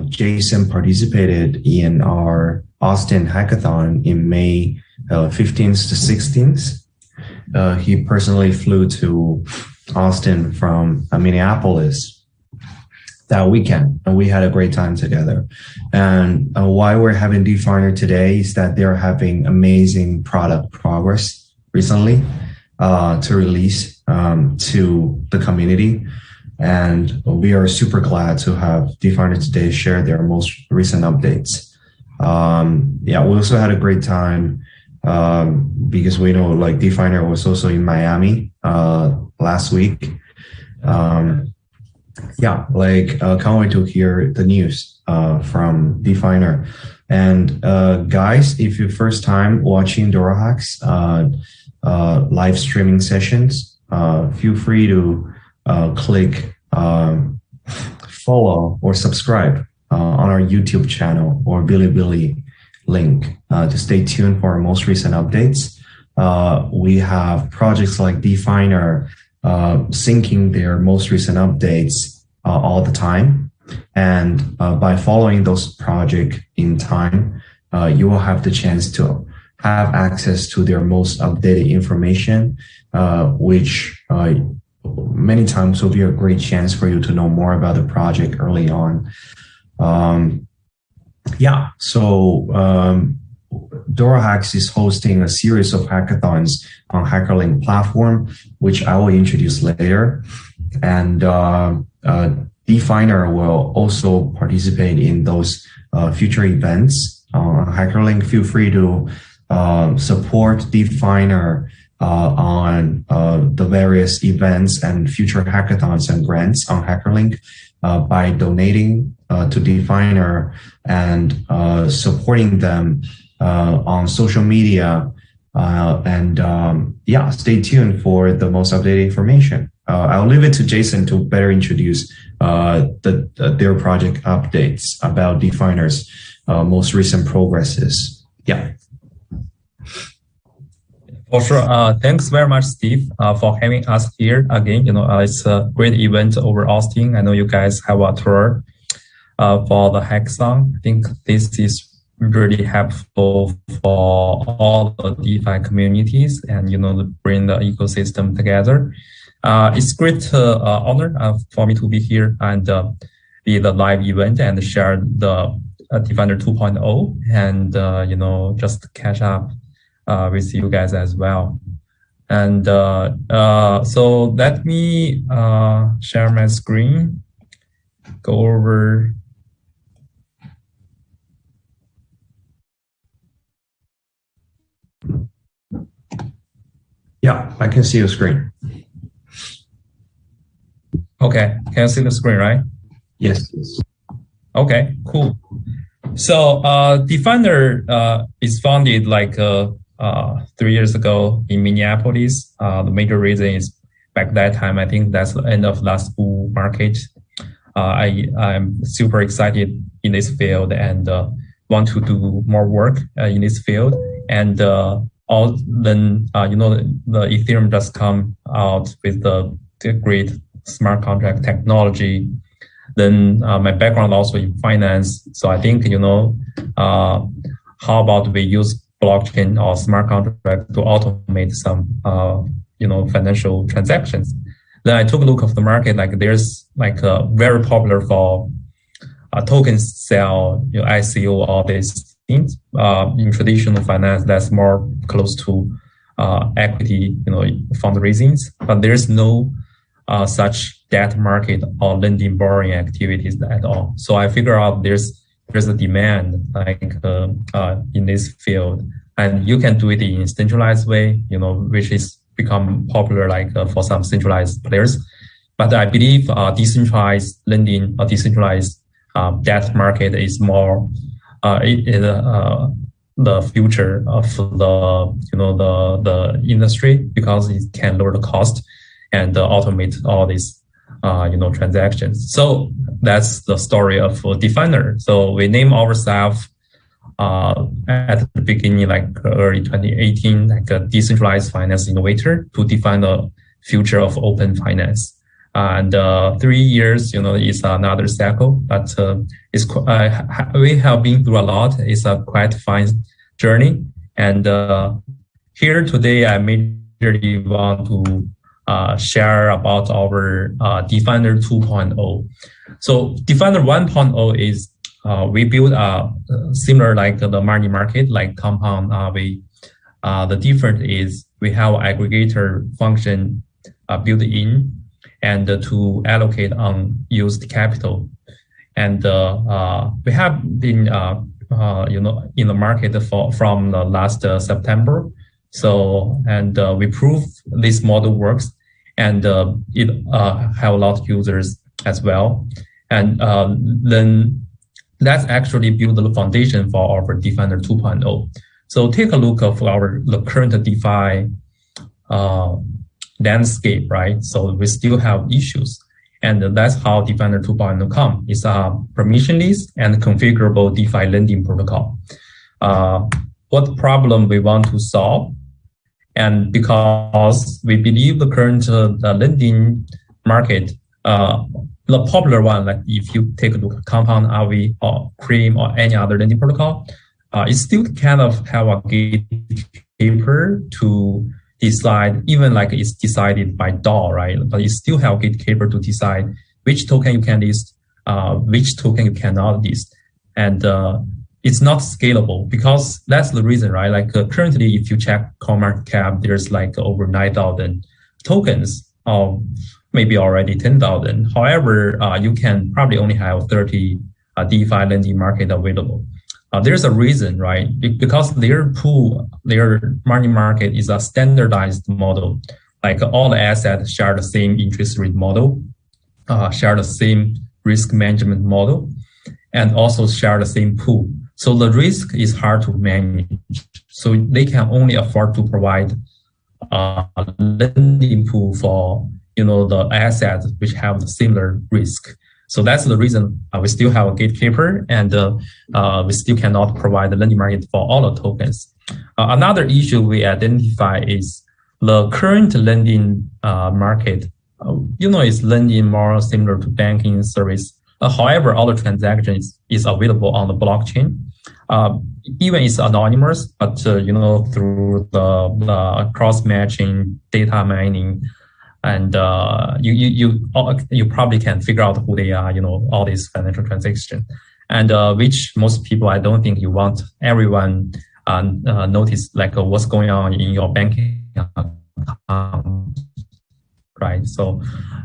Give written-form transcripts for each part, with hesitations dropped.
Jason participated in our Austin Hackathon in May 15th to 16th. He personally flew to Austin from Minneapolis that weekend, and we had a great time together. And why we're having DeFiner today is that they're having amazing product progress recently to release to the community. And we are super glad to have DeFiner today share their most recent updates. We also had a great time because we know like DeFiner was also in Miami last week. Can't wait to hear the news from DeFiner. And guys, if you're first time watching DoraHacks live streaming sessions, feel free to click follow or subscribe on our YouTube channel or Bilibili link to stay tuned for our most recent updates. We have projects like DeFiner syncing their most recent updates all the time. And by following those projects in time, you will have the chance to have access to their most updated information, which many times will be a great chance for you to know more about the project early on. DoraHacks is hosting a series of hackathons on HackerLink platform, which I will introduce later. And DeFiner will also participate in those future events on HackerLink. Feel free to support DeFiner on the various events and future hackathons and grants on HackerLink by donating to DeFiner and supporting them on social media. Stay tuned for the most updated information. I'll leave it to Jason to better introduce their project updates about DeFiner's most recent progresses. Yeah. For sure. Thanks very much, Steve, for having us here again. It's a great event over Austin. I know you guys have a tour for the hackathon. I think this is really helpful for all the DeFi communities and, to bring the ecosystem together. It's great honor for me to be here and be the live event and share the DeFiner 2.0 and, just catch up with you guys as well. And so let me share my screen, go over. Yeah, I can see your screen. Okay, can you see the screen, right? Yes. Okay, cool. So DeFiner is founded like 3 years ago in Minneapolis. The major reason is back that time, I think that's the end of last bull market. I'm super excited in this field and want to do more work in this field. And the Ethereum just come out with the great smart contract technology. Then my background also in finance. So I think, how about we use blockchain or smart contract to automate some, financial transactions. Then I took a look of the market, like there's like very popular for token sale, ICO, all these things. In traditional finance, that's more close to equity, fundraisings, but there's no such debt market or lending borrowing activities at all. So I figure out there's a demand in this field, and you can do it in centralized way, which is become popular for some centralized players. But I believe decentralized lending or decentralized debt market is more the future of the industry, because it can lower the cost and automate all these transactions. So that's the story of DeFiner. So we name ourselves at the beginning, early 2018, a decentralized finance innovator to define the future of open finance. And 3 years, is another cycle. But we have been through a lot. It's a quite fine journey. And here today, I majorly want to share about our DeFiner 2.0. So DeFiner 1.0 is we build similar like the money market, like compound way. The difference is we have aggregator function built in and to allocate unused capital. And we have been in the market from the last September. So, and we prove this model works, and it have a lot of users as well. And then that's actually build the foundation for our DeFiner 2.0. So take a look of the current DeFi landscape, right? So we still have issues. And that's how DeFiner 2.0 come. It's a permissionless and configurable DeFi lending protocol. What problem we want to solve? And because we believe the current lending market, the popular one, like if you take a look at Compound, Aave, or Cream, or any other lending protocol, it still kind of have a gatekeeper to decide, even like it's decided by DAO, right? But you still have gatekeeper to decide which token you can list, which token you cannot list. And it's not scalable because that's the reason, right? Like currently, if you check CoinMarketCap, there's like over 9,000 tokens, or maybe already 10,000. However, you can probably only have 30 DeFi lending market available. There's a reason, right? Because their pool, their money market is a standardized model. Like all the assets share the same interest rate model, share the same risk management model, and also share the same pool. So the risk is hard to manage. So they can only afford to provide a lending pool for the assets which have the similar risk. So that's the reason we still have a gatekeeper, and we still cannot provide the lending market for all the tokens. Another issue we identify is the current lending market. Is lending more similar to banking service. However, all the transactions is available on the blockchain. Even it's anonymous, but through the cross matching, data mining. And you probably can figure out who they are, all these financial transactions, and which most people, I don't think you want everyone notice like what's going on in your banking account, right? So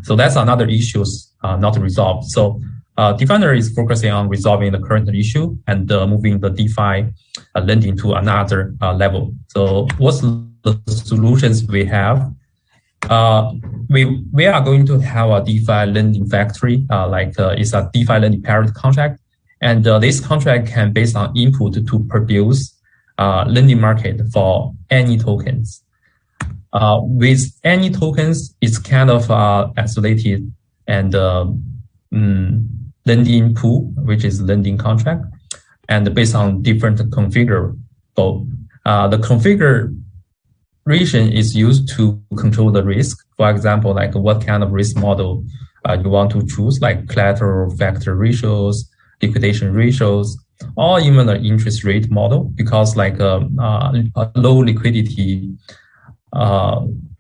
that's another issues not resolved. So DeFiner is focusing on resolving the current issue and moving the DeFi lending to another level. So what's the solutions we have? We are going to have a DeFi lending factory, it's a DeFi lending parity contract, and this contract can based on input to produce lending market for any tokens. With any tokens, it's kind of isolated and lending pool, which is lending contract, and based on different configurable. The configuration is used to control the risk. For example, like what kind of risk model you want to choose, like collateral factor ratios, liquidation ratios, or even the interest rate model, because like a low liquidity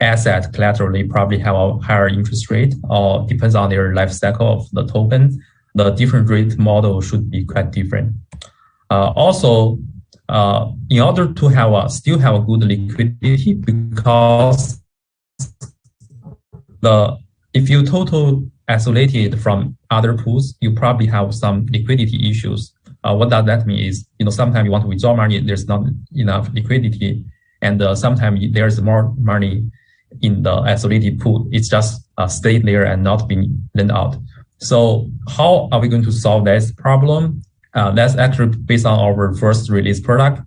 asset collateral, they probably have a higher interest rate, or depends on their life cycle of the token. The different rate model should be quite different. Also, in order to still have a good liquidity, because if you total isolated from other pools, you probably have some liquidity issues. What does that mean is, sometimes you want to withdraw money, there's not enough liquidity, and sometimes there's more money in the isolated pool. It's just stayed there and not being lent out. So how are we going to solve this problem? That's actually based on our first release product.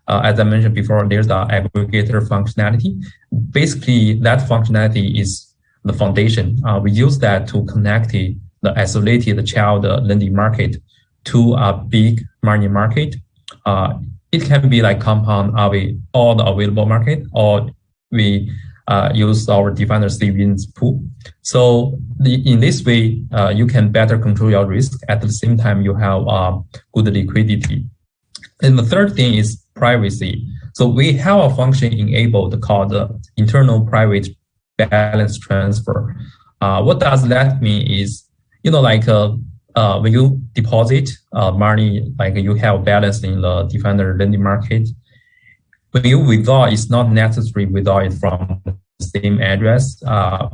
As I mentioned before, there's the aggregator functionality. Basically, that functionality is the foundation. We use that to connect the isolated child lending market to a big money market. It can be like Compound, Aave, all the available market, or we use our DeFiner savings pool. So in this way, you can better control your risk. At the same time, you have good liquidity. And the third thing is privacy. So we have a function enabled called internal private balance transfer. What does that mean is, when you deposit money, like you have balance in the DeFiner lending market, when you withdraw, it's not necessary withdraw it from the same address.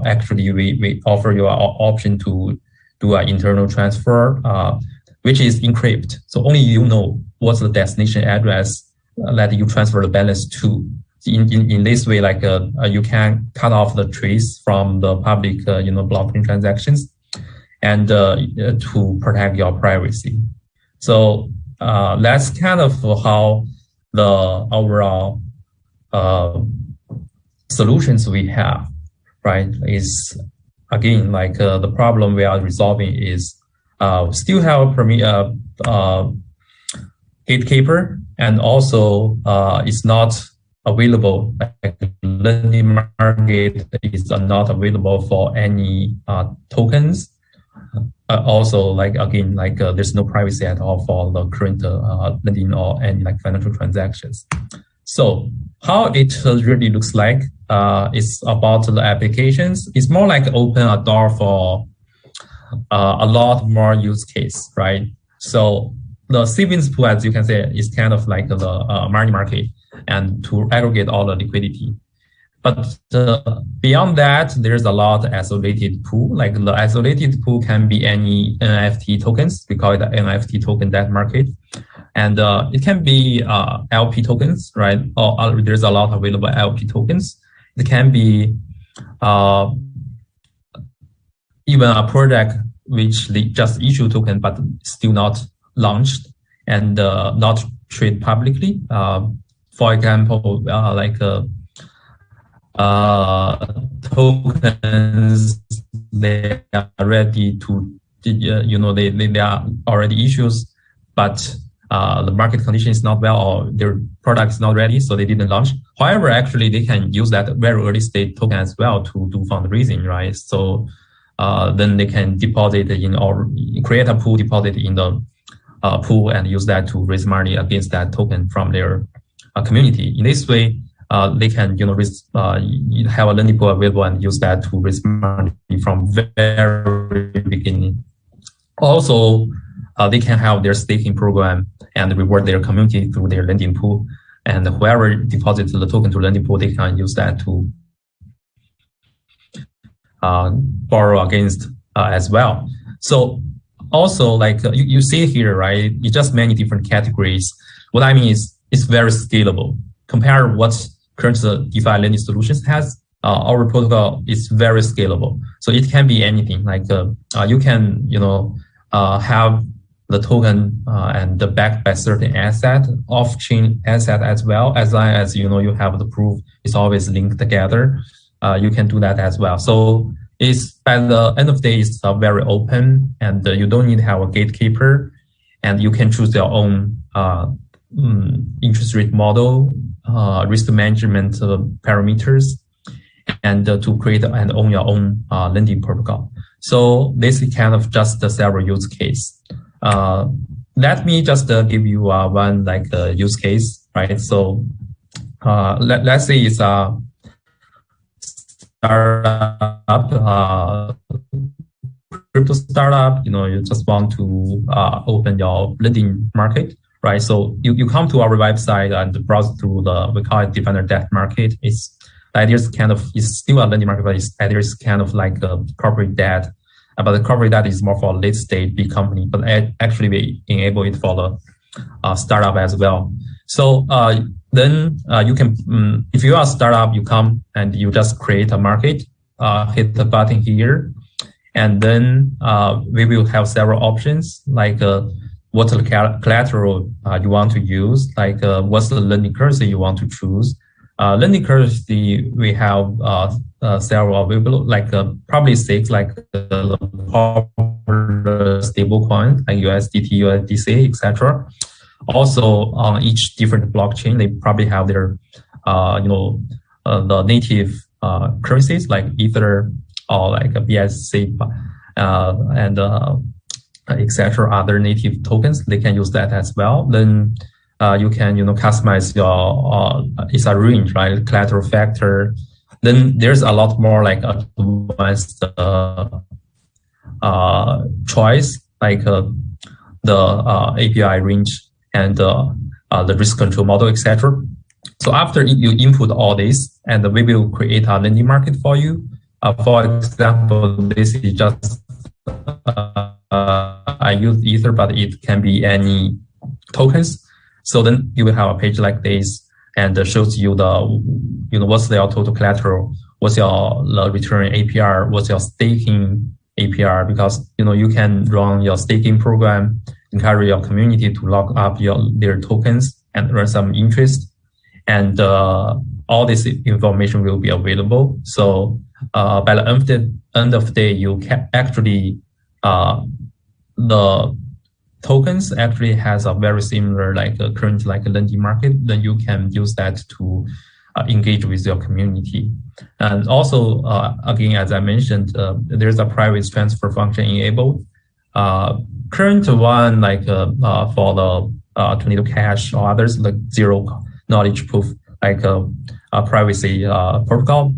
Actually, we offer you an option to do an internal transfer, which is encrypted. So only you know what's the destination address that you transfer the balance to. In this way, you can cut off the trace from the public, blockchain transactions, and to protect your privacy. So that's kind of how the overall solutions we have, right? Is again the problem we are resolving is still have a gatekeeper, and also it's not available. Like lending market is not available for any tokens. Also, there's no privacy at all for the current lending or any financial transactions. So how it really looks like is about the applications. It's more like open a door for a lot more use case, right? So the savings pool, as you can see, is kind of like the money market, and to aggregate all the liquidity. But beyond that, there's a lot of isolated pool. Like the isolated pool can be any NFT tokens. We call it the NFT token debt market. And it can be LP tokens, right? Or there's a lot of available LP tokens. It can be even a project which they just issue token, but still not launched and not trade publicly. For example, tokens, they are ready to, they are already issues, but the market condition is not well, or their product is not ready, so they didn't launch. However, actually, they can use that very early stage token as well to do fundraising, right? So then they can deposit in, or create a pool, deposit in the pool, and use that to raise money against that token from their community. In this way, they can, have a lending pool available and use that to raise money from very beginning. Also, they can have their staking program and reward their community through their lending pool. And whoever deposits the token to lending pool, they can use that to borrow against as well. So also, you see here, right? It's just many different categories. What I mean is it's very scalable. Compare what current DeFi lending solutions has. Our protocol is very scalable. So it can be anything. You can, have the token and backed by certain asset, off-chain asset as well, as long as you have the proof. It's always linked together. You can do that as well. So it's, by the end of the day, it's very open, and you don't need to have a gatekeeper, and you can choose your own interest rate model, risk management parameters, and to create and own your own lending protocol. So this is kind of just the several use case. Let me just give you one use case, right? So let's say it's a startup, crypto startup. You just want to open your lending market, right? So you come to our website and browse through we call it DeFiner debt market. It's the idea is it's still a lending market, but the idea is kind of like a corporate debt. But the corporate debt is more for late stage big company, but actually we enable it for the startup as well. So then you can, if you are a startup, you come and you just create a market, hit the button here, and then we will have several options, like what's the collateral you want to use, what's the lending currency you want to choose. Lending currency, we have several available, probably 6, the popular stable coin, like USDT, USDC, etc. Also, on each different blockchain, they probably have their, the native currencies like Ether or like a BSC and etc. Other native tokens. They can use that as well. Then you can customize your it's a range, right? Collateral factor. Then there's a lot more like advanced choice, like the API range and the risk control model, etc. So after you input all this, and we will create a lending market for you. For example, this is just I use Ether, but it can be any tokens. So then you will have a page like this, and shows you the what's your total collateral, what's your return APR, what's your staking APR, because you can run your staking program, encourage your community to lock up their tokens and earn some interest, and all this information will be available. So by the end of the day, you can actually the tokens actually has a very similar current lending market. Then you can use that to engage with your community. And also, again, as I mentioned, there's a private transfer function enabled. Current one, for the Tornado Cash or others, like zero knowledge proof, privacy protocol,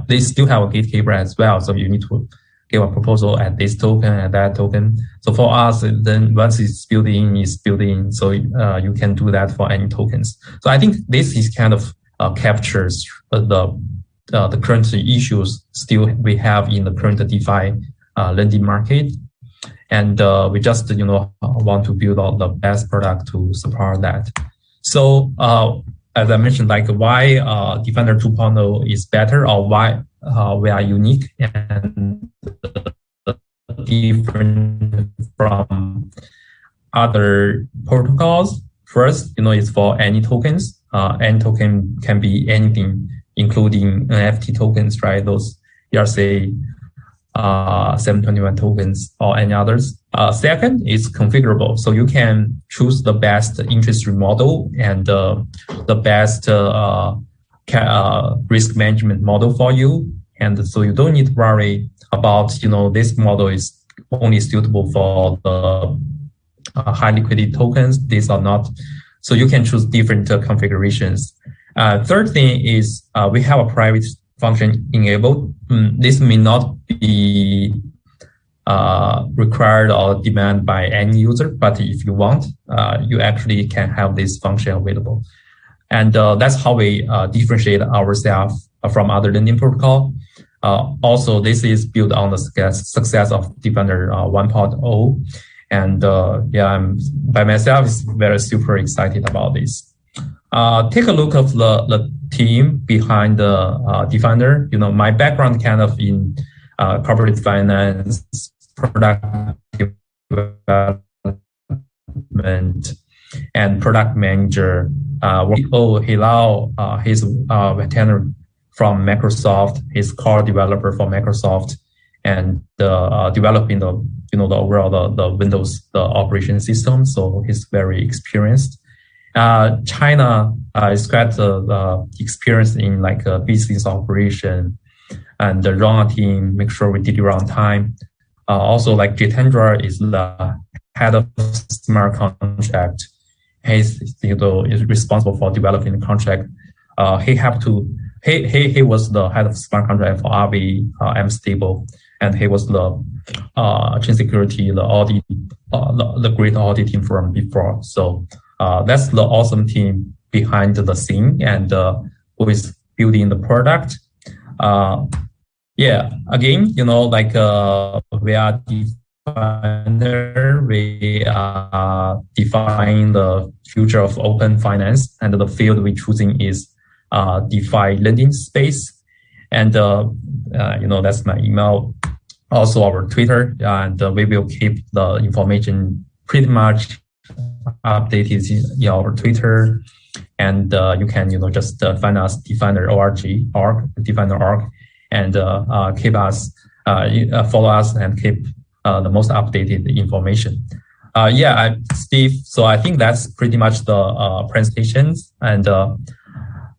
they still have a gatekeeper as well. So you need to give a proposal at this token, at that token. So for us, then once it's built in. So you can do that for any tokens. So I think this is kind of captures the current issues still we have in the current DeFi lending market. And we just want to build out the best product to support that. So as I mentioned, why DeFiner 2.0 is better, or why we are unique and different from other protocols. First, it's for any tokens. Any token can be anything, including NFT tokens, right? Those ERC 721 tokens or any others. Second is configurable. So you can choose the best interest rate model and the best risk management model for you. And so you don't need to worry about, this model is only suitable for the high liquidity tokens. These are not. So you can choose different configurations. Third thing is we have a private function enabled. This may not be required or demanded by any user, but if you want, you actually can have this function available. And that's how we differentiate ourselves from other lending protocol. Also, this is built on the success of DeFiner 1.0. And I'm by myself is very super excited about this. Take a look of the team behind the DeFiner. My background kind of in corporate finance, product development, and product manager. Hilal, he's a veteran from Microsoft. He's core developer for Microsoft, and developing the overall the Windows operation system. So he's very experienced. China is quite experienced in business operation and run a team, make sure we deliver on time. Also, Jitendra is the head of smart contract. He's is responsible for developing the contract. He was the head of smart contract for RV M Stable, and he was the chain security, the audit, the great auditing firm before. So that's the awesome team behind the scene and who is building the product. Again, we are DeFiner. We are defining the future of open finance, and the field we're choosing is DeFi lending space. And that's my email, also our Twitter, and we will keep the information pretty much updated in our Twitter. And you can just find us DeFiner.org, and keep us follow us and keep the most updated information. I'm Steve. So I think that's pretty much the presentations. And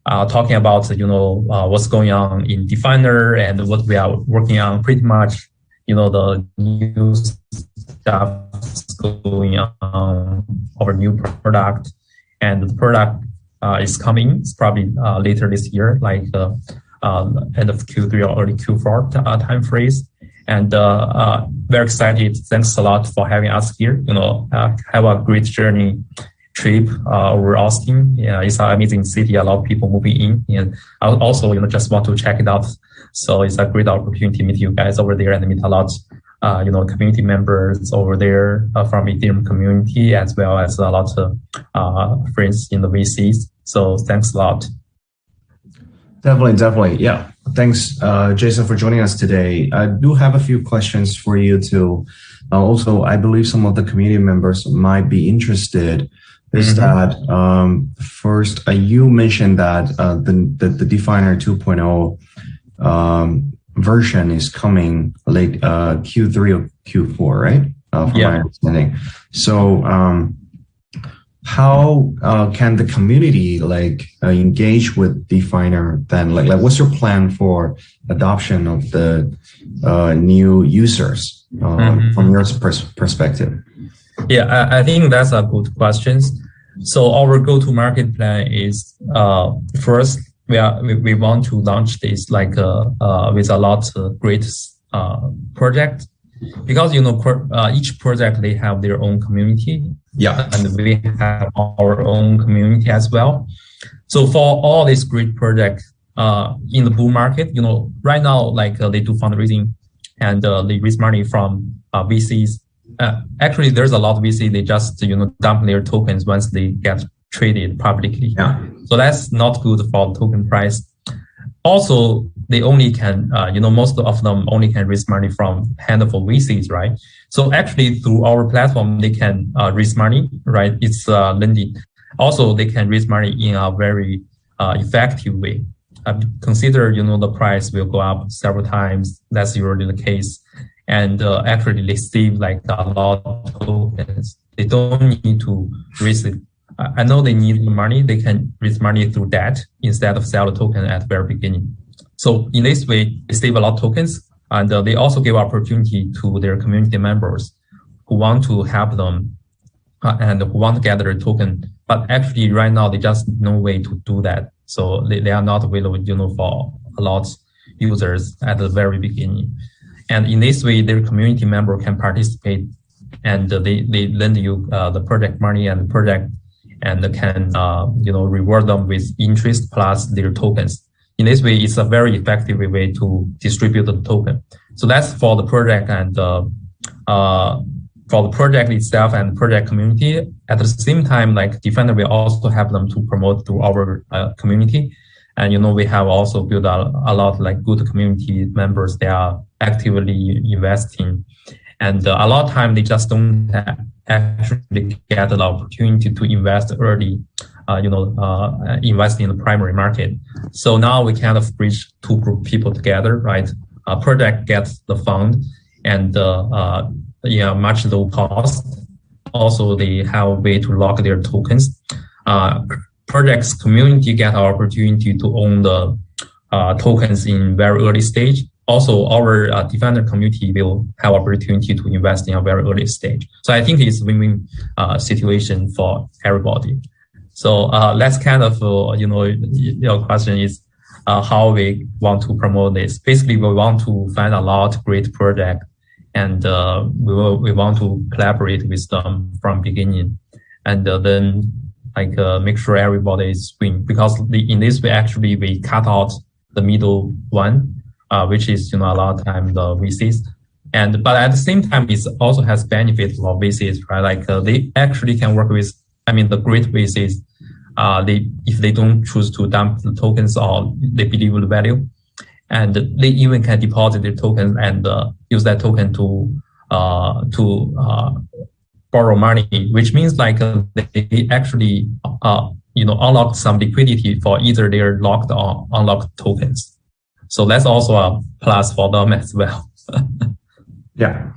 talking about, what's going on in DeFiner and what we are working on. Pretty much, the new stuff going on, our new product, and the product is coming. It's probably later this year, like end of Q3 or early Q4 time phrase. And very excited. Thanks a lot for having us here. Have a great journey trip over Austin. Yeah, it's an amazing city. A lot of people moving in, and I also, just want to check it out. So it's a great opportunity to meet you guys over there and meet a lot, community members over there from Ethereum community, as well as a lot of friends in the VCs. So thanks a lot. Definitely. Yeah. Thanks, Jason, for joining us today. I do have a few questions for you too. Also, I believe some of the community members might be interested. Is that first, you mentioned that the DeFiner 2.0 version is coming late Q3 or Q4, right? From my understanding. So how can the community engage with DeFiner then? Like what's your plan for adoption of the new users from your perspective? Yeah, I think that's a good question. So our go-to-market plan is first we want to launch this with a lot of great project, because each project they have their own community. Yeah, and we have our own community as well. So for all these great projects in the bull market, right now they do fundraising and they raise money from VCs. Actually, there's a lot of VC, they just, dump their tokens once they get traded publicly. Yeah. So that's not good for the token price. Also, they only can, most of them only can raise money from handful VCs, right? So actually, through our platform, they can raise money, right? It's lending. Also, they can raise money in a very effective way. Consider, the price will go up several times. That's usually the case. And actually, they save a lot of tokens. They don't need to raise it. I know they need the money. They can raise money through debt instead of sell the token at the very beginning. So in this way, they save a lot of tokens, and they also give opportunity to their community members who want to help them and who want to gather a token. But actually, right now, they just no way to do that. So they are not available, for a lot of users at the very beginning. And in this way, their community member can participate, and they lend you the project money and the project, and can reward them with interest plus their tokens. In this way, it's a very effective way to distribute the token. So that's for the project and for the project itself and project community. At the same time, DeFiner will also help them to promote through our community. And, we have also built a lot good community members. They are actively investing. And a lot of time they just don't actually get the opportunity to invest early, invest in the primary market. So now we kind of bridge two group people together, right? Project gets the fund and much low cost. Also, they have a way to lock their tokens. Project's community get our opportunity to own the tokens in very early stage. Also, our DeFiner community will have opportunity to invest in a very early stage. So I think it's a win-win situation for everybody. So that's kind of, your question is how we want to promote this. Basically, we want to find a lot of great project, and we want to collaborate with them from beginning, and then make sure everybody is win. Because in this way, actually, we cut out the middle one, which is, a lot of time the VCs. But at the same time, it also has benefits for VCs, right? They actually can work with, the great VCs, if they don't choose to dump the tokens or they believe in the value, and they even can deposit their tokens and use that token to borrow money, which means they actually unlock some liquidity for either their locked or unlocked tokens. So that's also a plus for them as well. Yeah.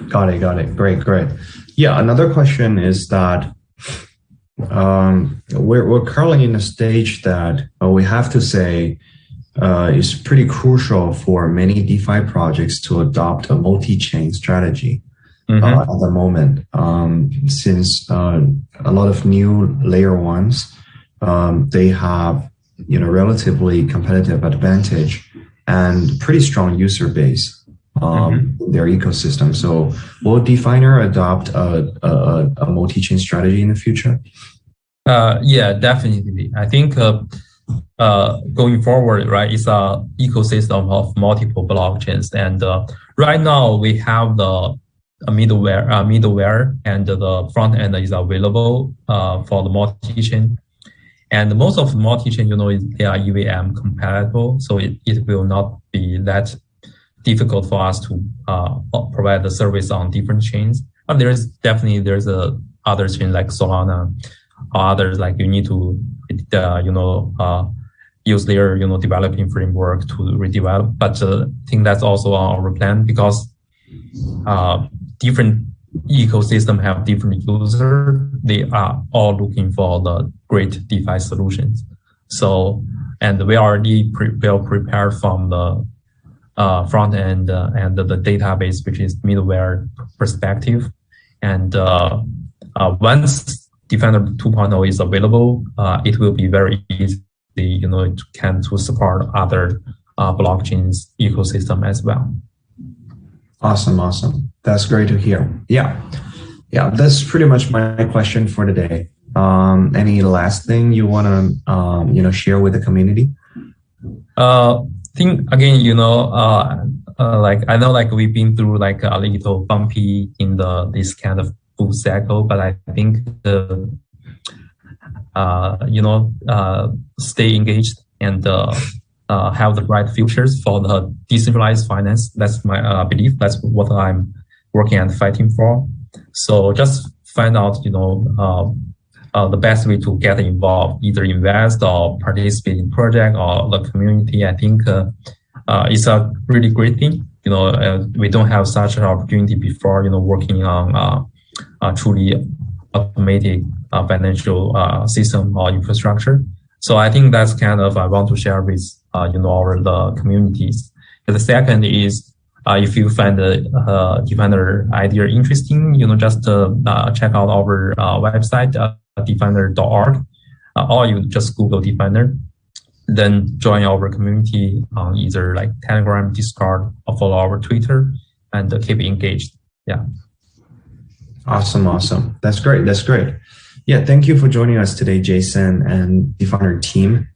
Got it. Great. Yeah. Another question is that we're currently in a stage that we have to say it's pretty crucial for many DeFi projects to adopt a multi-chain strategy at the moment, since a lot of new layer ones, they have relatively competitive advantage and pretty strong user base in their ecosystem. So will DeFiner adopt a multi-chain strategy in the future? Yeah, definitely. I think going forward, right, it's a ecosystem of multiple blockchains, and right now we have the middleware, and the front end is available for the multi-chain. And most of the multi-chain, they are EVM compatible, so it will not be that difficult for us to provide the service on different chains. But there's a other chain like Solana or others, like you need to use their developing framework to redevelop. But I think that's also on our plan, because different ecosystem have different users. They are all looking for the great DeFi solutions. So, and we already well prepared from the front end and the database, which is middleware perspective. And once DeFiner 2.0 is available, it will be very easy, to support other blockchains ecosystem as well. Awesome. That's great to hear. Yeah. That's pretty much my question for today. Any last thing you want to, share with the community? Think again, I know we've been through a little bumpy in this kind of bull cycle, but I think stay engaged and have the bright futures for the decentralized finance. That's my belief. That's what I'm working and fighting for. So just find out, the best way to get involved, either invest or participate in project or the community. I think it's a really great thing. We don't have such an opportunity before, working on truly automated financial system or infrastructure. So I think that's kind of I want to share with the communities. And the second is if you find the DeFiner idea interesting, just check out our website, DeFiner.org, or you just Google DeFiner, then join our community on either Telegram, Discord, or follow our Twitter, and keep engaged. Yeah. Awesome. That's great. Yeah, thank you for joining us today, Jason and DeFiner team.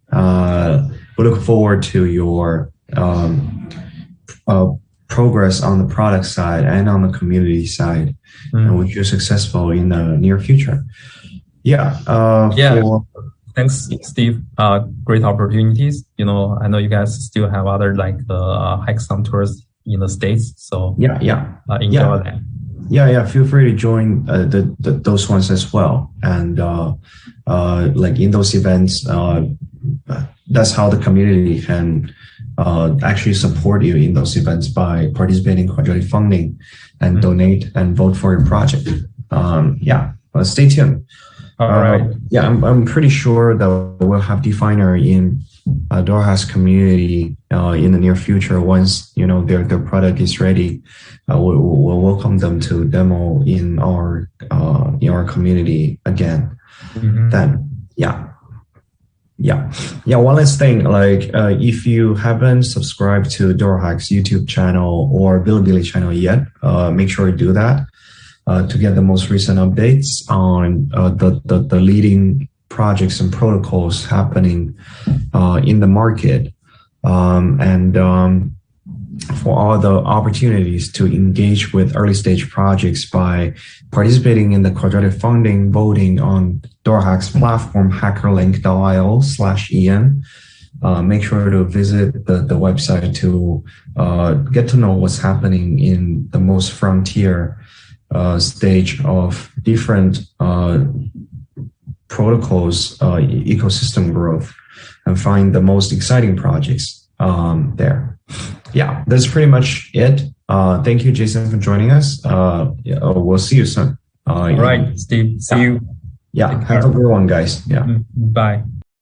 We look forward to your progress on the product side and on the community side, and wish you successful in the near future. Thanks, Steve. Great opportunities. I know you guys still have other hackathon tours in the States, so enjoy that. Feel free to join those ones as well. And in those events, that's how the community can actually support you in those events by participating in quadratic funding and donate and vote for your project. Stay tuned. All right. I'm pretty sure that we'll have DeFiner in DoraHacks community in the near future. Once their product is ready, we'll welcome them to demo in our community again. Then one last thing, if you haven't subscribed to DoraHacks YouTube channel or Bilibili channel yet, make sure you do that to get the most recent updates on the leading projects and protocols happening in the market, and for all the opportunities to engage with early stage projects by participating in the quadratic funding voting on DoraHacks platform hackerlink.io/en. Make sure to visit the website to get to know what's happening in the most frontier stage of different protocols, ecosystem growth, and find the most exciting projects there. That's pretty much it. Thank you, Jason, for joining us. We'll see you soon. All right, Steve. See you. Yeah. Have a good one, guys. Yeah. Bye.